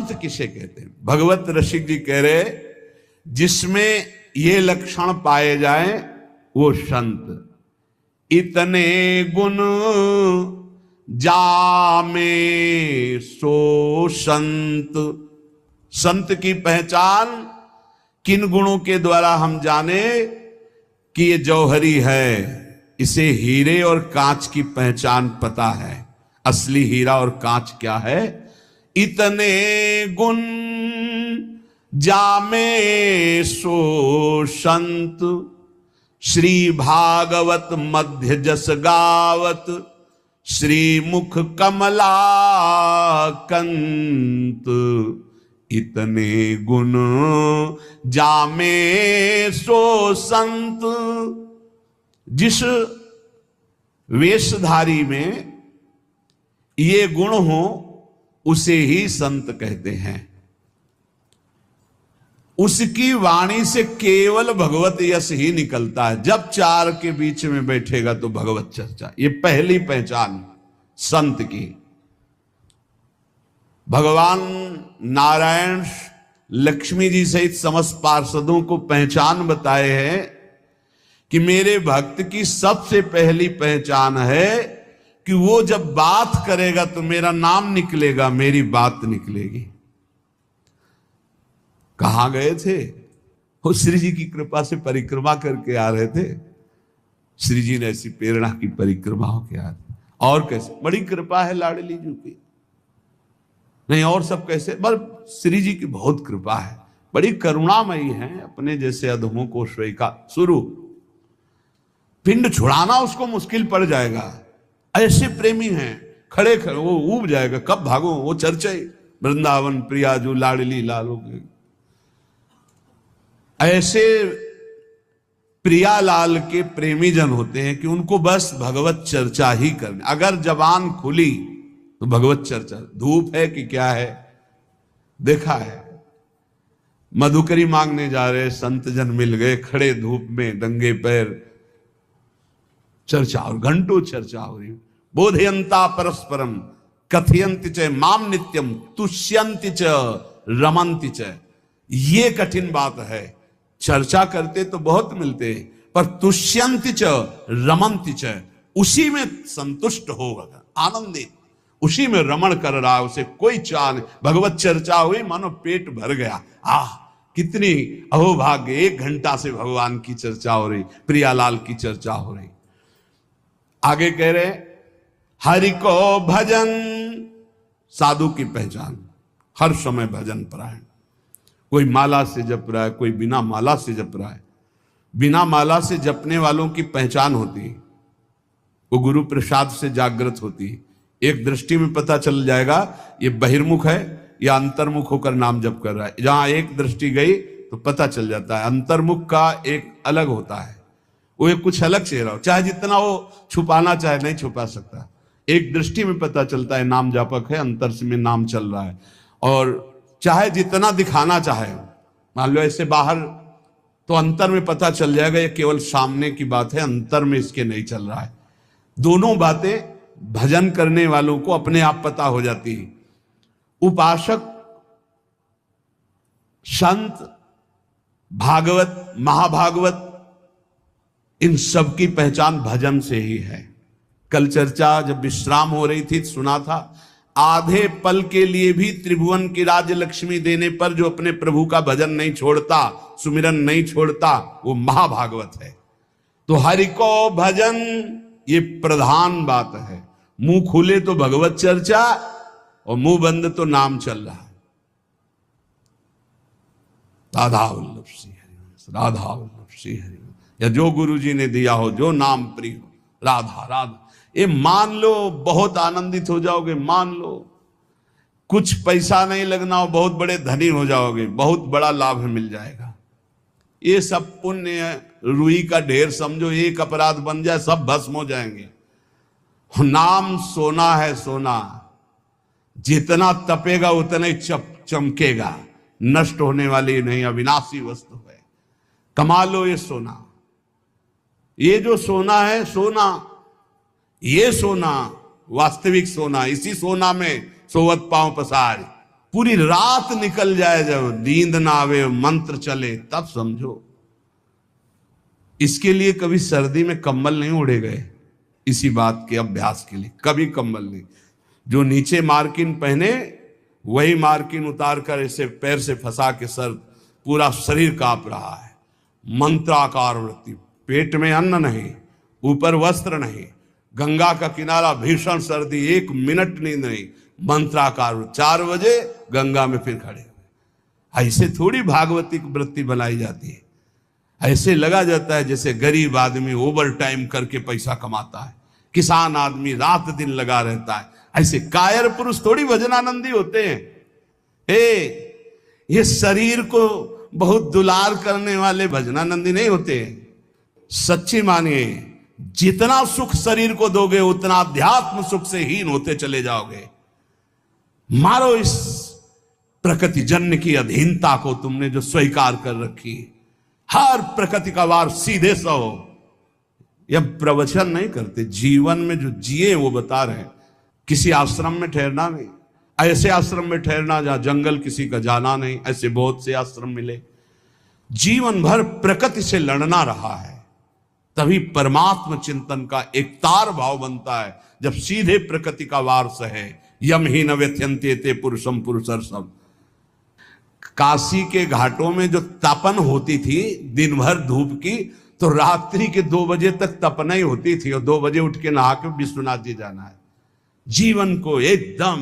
संत किसे कहते हैं? भगवत रसिक जी कह रहे जिसमें ये लक्षण पाए जाएं वो संत। इतने गुण जामे सो संत। संत की पहचान किन गुणों के द्वारा हम जाने कि ये जौहरी है, इसे हीरे और कांच की पहचान पता है। असली हीरा और कांच क्या है? इतने गुण जामे सो संत। श्री भागवत मध्य जस गावत, श्री मुख कमला कंत। इतने गुण जामे सो संत। जिस वेशधारी में ये गुण हो उसे ही संत कहते हैं। उसकी वाणी से केवल भगवत यश ही निकलता है। जब चार के बीच में बैठेगा तो भगवत चर्चा, ये पहली पहचान संत की। भगवान नारायण लक्ष्मी जी सहित समस्त पार्षदों को पहचान बताए हैं कि मेरे भक्त की सबसे पहली पहचान है कि वो जब बात करेगा तो मेरा नाम निकलेगा, मेरी बात निकलेगी। कहां गए थे वो? श्री जी की कृपा से परिक्रमा करके आ रहे थे। श्री जी ने ऐसी प्रेरणा की परिक्रमा होके आ रहे। और कैसे? बड़ी कृपा है लाडली जी की। नहीं और सब कैसे? बस श्री जी की बहुत कृपा है, बड़ी करुणामयी है। अपने जैसे अधमों को स्वीका शुरू पिंड छुड़ाना उसको मुश्किल पड़ जाएगा। ऐसे प्रेमी हैं, खड़े खड़े वो ऊब जाएगा, कब भागो। वो चर्चा वृंदावन प्रिया जो लाडली लालो के, ऐसे प्रियालाल के प्रेमी जन होते हैं कि उनको बस भगवत चर्चा ही करनी। अगर जबान खुली तो भगवत चर्चा। धूप है कि क्या है? देखा है, मधुकरी मांगने जा रहे संत जन मिल गए, खड़े धूप में नंगे पैर, चर्चा और घंटों चर्चा हो रही। बोधयंता परस्परम कथयंति च माम नित्यम तुष्यंति च रमंति च। ये कठिन बात है। चर्चा करते तो बहुत मिलते हैं, पर तुष्यंति च रमंति च, उसी में संतुष्ट होगा, आनंदित, उसी में रमण कर रहा है, उसे कोई चाह नहीं। भगवत चर्चा हुई मानो पेट भर गया। कितनी अहोभाग्य, 1 घंटा से भगवान की चर्चा हो रही, प्रियालाल की चर्चा हो रही। आगे कह रहे हरि को भजन। साधु की पहचान हर समय भजन परायण। कोई माला से जप रहा है, कोई बिना माला से जप रहा है। बिना माला से जपने वालों की पहचान होती है, वो गुरु प्रसाद से जागृत होती है। एक दृष्टि में पता चल जाएगा ये बहिर्मुख है या अंतर्मुख होकर नाम जप कर रहा है। जहां एक दृष्टि गई तो पता चल जाता है। अंतर्मुख का एक अलग होता है, वो एक कुछ अलग चेहरा हो, चाहे जितना वो छुपाना चाहे नहीं छुपा सकता। एक दृष्टि में पता चलता है नाम जापक है, अंतर से में नाम चल रहा है। और चाहे जितना दिखाना चाहे, मान लो ऐसे बाहर, तो अंतर में पता चल जाएगा ये केवल सामने की बात है, अंतर में इसके नहीं चल रहा है। दोनों बातें भजन करने वालों को अपने आप पता हो जाती है। उपासक, संत, भागवत, महाभागवत, इन सब की पहचान भजन से ही है। कल चर्चा जब विश्राम हो रही थी सुना था, आधे पल के लिए भी त्रिभुवन की राज्य लक्ष्मी देने पर जो अपने प्रभु का भजन नहीं छोड़ता, सुमिरन नहीं छोड़ता, वो महाभागवत है। तो हरि को भजन ये प्रधान बात है। मुंह खुले तो भगवत चर्चा और मुंह बंद तो नाम चल रहा है। राधा वल्लभ श्री हरि, राधा वल्लभ श्री हरि, या जो गुरु जी ने दिया हो, जो नाम प्रिय हो, राधा राधा। ये मान लो, बहुत आनंदित हो जाओगे। मान लो कुछ पैसा नहीं लगना हो, बहुत बड़े धनी हो जाओगे, बहुत बड़ा लाभ मिल जाएगा। ये सब पुण्य रुई का ढेर समझो, एक अपराध बन जाए सब भस्म हो जाएंगे। नाम सोना है, सोना जितना तपेगा उतना ही चमकेगा, नष्ट होने वाली नहीं, अविनाशी वस्तु है। कमा लो ये सोना। ये जो सोना है, सोना, ये सोना वास्तविक सोना, इसी सोना में सोवत पांव पसार, पूरी रात निकल जाए, जब नींद ना आवे, मंत्र चले, तब समझो। इसके लिए कभी सर्दी में कंबल नहीं ओढ़े गए, इसी बात के अभ्यास के लिए कभी कंबल नहीं। जो नीचे मार्किन पहने वही मार्किन उतार कर ऐसे पैर से फंसा के सर पूरा शरीर कांप रहा है। मंत्राकार वृत्ति, पेट में अन्न नहीं, ऊपर वस्त्र नहीं, गंगा का किनारा, भीषण सर्दी, 1 मिनट नींद नहीं, मंत्राकार 4 बजे गंगा में फिर खड़े हुए। ऐसे थोड़ी भागवती की वृत्ति बनाई जाती है। ऐसे लगा जाता है जैसे गरीब आदमी ओवर टाइम करके पैसा कमाता है, किसान आदमी रात दिन लगा रहता है। ऐसे कायर पुरुष थोड़ी भजनानंदी होते हैं। ये शरीर को बहुत दुलार करने वाले भजनानंदी नहीं होते। सच्ची मानिए, जितना सुख शरीर को दोगे उतना अध्यात्म सुख से हीन होते चले जाओगे। मारो इस प्रकृति जन्य की अधीनता को तुमने जो स्वीकार कर रखी। हर प्रकृति का वार सीधे सहो। यह प्रवचन नहीं करते, जीवन में जो जिए वो बता रहे हैं। किसी आश्रम में ठहरना नहीं, ऐसे आश्रम में ठहरना जहां जंगल किसी का जाना नहीं, ऐसे बहुत से आश्रम मिले। जीवन भर प्रकृति से लड़ना रहा है, तभी परमात्म चिंतन का एक तार भाव बनता है। जब सीधे प्रकृति का वार सहे, यम ही न व्यथ्यन्ते ते पुरुषम पुरुषर्षम। काशी के घाटों में जो तपन होती थी दिन भर धूप की, तो रात्रि के 2 बजे तक तपना ही होती थी, और 2 बजे उठ के नहा के विश्वनाथ जी जाना है। जीवन को एकदम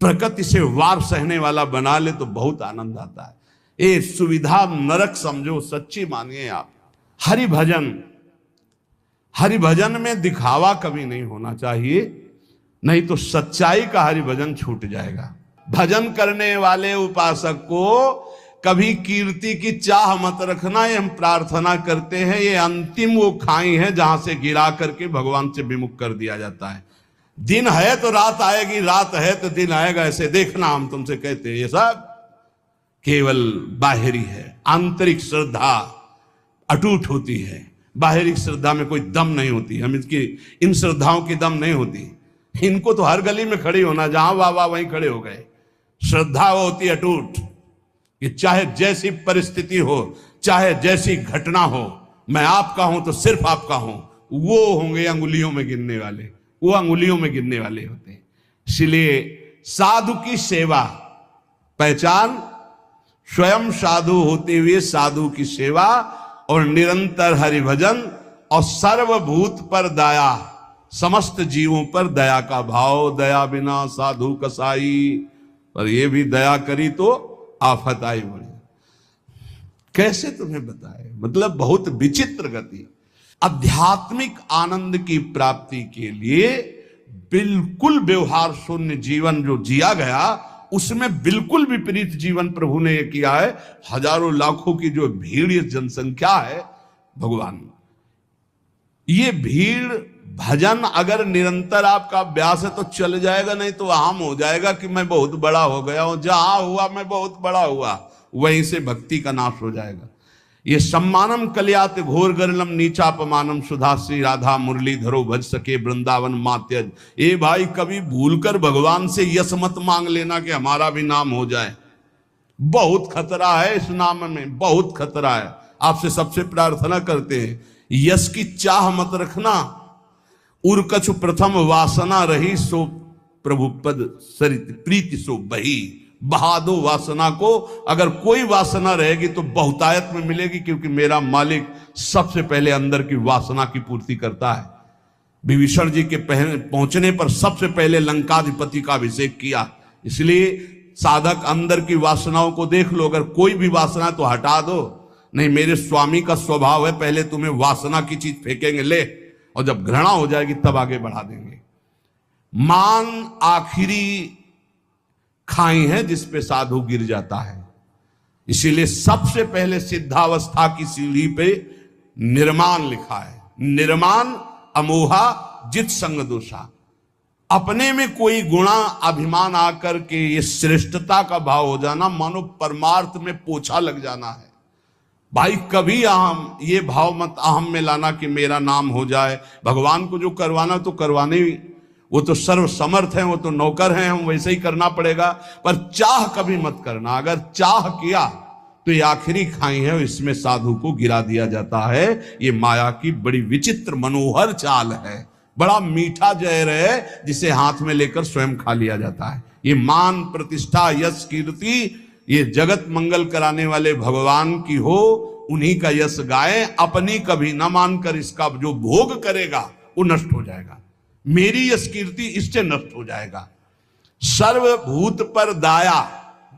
प्रकृति से वार सहने वाला बना ले तो बहुत आनंद आता है। ये सुविधा नरक समझो, सच्ची मानिए आप। हरि भजन में दिखावा कभी नहीं होना चाहिए, नहीं तो सच्चाई का हरि भजन छूट जाएगा। भजन करने वाले उपासक को कभी कीर्ति की चाह मत रखना। ये हम प्रार्थना करते हैं, ये अंतिम वो खाई है जहां से गिरा करके भगवान से विमुख कर दिया जाता है। दिन है तो रात आएगी, रात है तो दिन आएगा, ऐसे देखना हम तुमसे कहते हैं। ये सब केवल बाहरी है। आंतरिक श्रद्धा अटूट होती है, बाहरी श्रद्धा में कोई दम नहीं होती। हम इन श्रद्धाओं की दम नहीं होती। इनको तो हर गली में खड़ी होना, जहां वाह वहीं खड़े हो गए। श्रद्धा वो होती है अटूट, कि चाहे जैसी परिस्थिति हो, चाहे जैसी घटना हो, मैं आपका हूं तो सिर्फ आपका हूं। वो होंगे अंगुलियों में गिनने वाले, वो अंगुलियों में गिनने वाले होते हैं। इसलिए साधु की सेवा पहचान, स्वयं साधु होते हुए साधु की सेवा, और निरंतर हरि भजन, और सर्वभूत पर दया, समस्त जीवों पर दया का भाव। दया बिना साधु कसाई, पर ये भी दया करी तो आफत आई बड़ी। कैसे तुम्हें बताए, मतलब बहुत विचित्र गति। आध्यात्मिक आनंद की प्राप्ति के लिए बिल्कुल व्यवहार शून्य जीवन जो जिया गया, उसमें बिल्कुल विपरीत जीवन प्रभु ने किया है। हजारों लाखों की जो भीड़, ये जनसंख्या है भगवान, ये भीड़ भजन अगर निरंतर आपका अभ्यास है तो चल जाएगा, नहीं तो आम हो जाएगा कि मैं बहुत बड़ा हो गया हूं, जहां हुआ मैं बहुत बड़ा हुआ, वहीं से भक्ति का नाश हो जाएगा। ये सम्मानम कल्यात घोर गरलम नीचापमानम सुधा श्री राधा मुरलीधरो भज सके वृंदावन मात्यज। ए भाई, कभी भूलकर भगवान से यश मत मांग लेना कि हमारा भी नाम हो जाए। बहुत खतरा है इस नाम में, बहुत खतरा है। आपसे सबसे प्रार्थना करते हैं, यश की चाह मत रखना। उर्कछु प्रथम वासना रही, सो प्रभु पद सरित प्रीति सो बही। बहा दो वासना को। अगर कोई वासना रहेगी तो बहुतायत में मिलेगी, क्योंकि मेरा मालिक सबसे पहले अंदर की वासना की पूर्ति करता है। विभीषण जी के पहुंचने पर सबसे पहले लंकाधिपति का अभिषेक किया। इसलिए साधक अंदर की वासनाओं को देख लो, अगर कोई भी वासना तो हटा दो। नहीं, मेरे स्वामी का स्वभाव है, पहले तुम्हें वासना की चीज फेंकेंगे, ले, और जब घृणा हो जाएगी तब आगे बढ़ा देंगे। मान आखिरी खाई है जिस पे साधु गिर जाता है। इसीलिए सबसे पहले सिद्धावस्था की सीढ़ी पे निर्माण लिखा है। निर्माण अमोहा जित संग दोषा। अपने में कोई गुणा अभिमान आकर के ये श्रेष्ठता का भाव हो जाना, मानो परमार्थ में पोछा लग जाना है। भाई, कभी अहम, ये भाव मत अहम में लाना कि मेरा नाम हो जाए। भगवान को जो करवाना तो करवाने ही, वो तो सर्व समर्थ हैं, वो तो नौकर हैं, हम वैसे ही करना पड़ेगा। पर चाह कभी मत करना। अगर चाह किया तो ये आखिरी खाई है, इसमें साधु को गिरा दिया जाता है। ये माया की बड़ी विचित्र मनोहर चाल है, बड़ा मीठा जहर है, जिसे हाथ में लेकर स्वयं खा लिया जाता है। ये मान प्रतिष्ठा यश कीर्ति ये जगत मंगल कराने वाले भगवान की हो, उन्हीं का यश गाए, अपनी कभी न मानकर इसका जो भोग करेगा वो नष्ट हो जाएगा। मेरी यश कीर्ति इससे नष्ट हो जाएगा। सर्वभूत पर दया,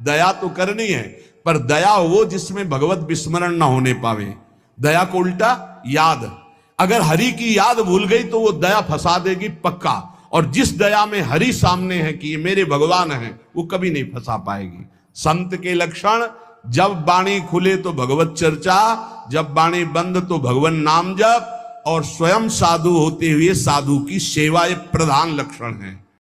दया तो करनी है, पर दया वो जिसमें भगवत विस्मरण ना होने पावे। दया को उल्टा याद, अगर हरि की याद भूल गई तो वो दया फंसा देगी पक्का। और जिस दया में हरि सामने है कि ये मेरे भगवान हैं, वो कभी नहीं फंसा पाएगी। संत के लक्षण, जब वाणी खुले तो भगवत चर्चा, जब वाणी बंद तो भगवान नाम जप, और स्वयं साधु होते हुए साधु की सेवा, ये प्रधान लक्षण है।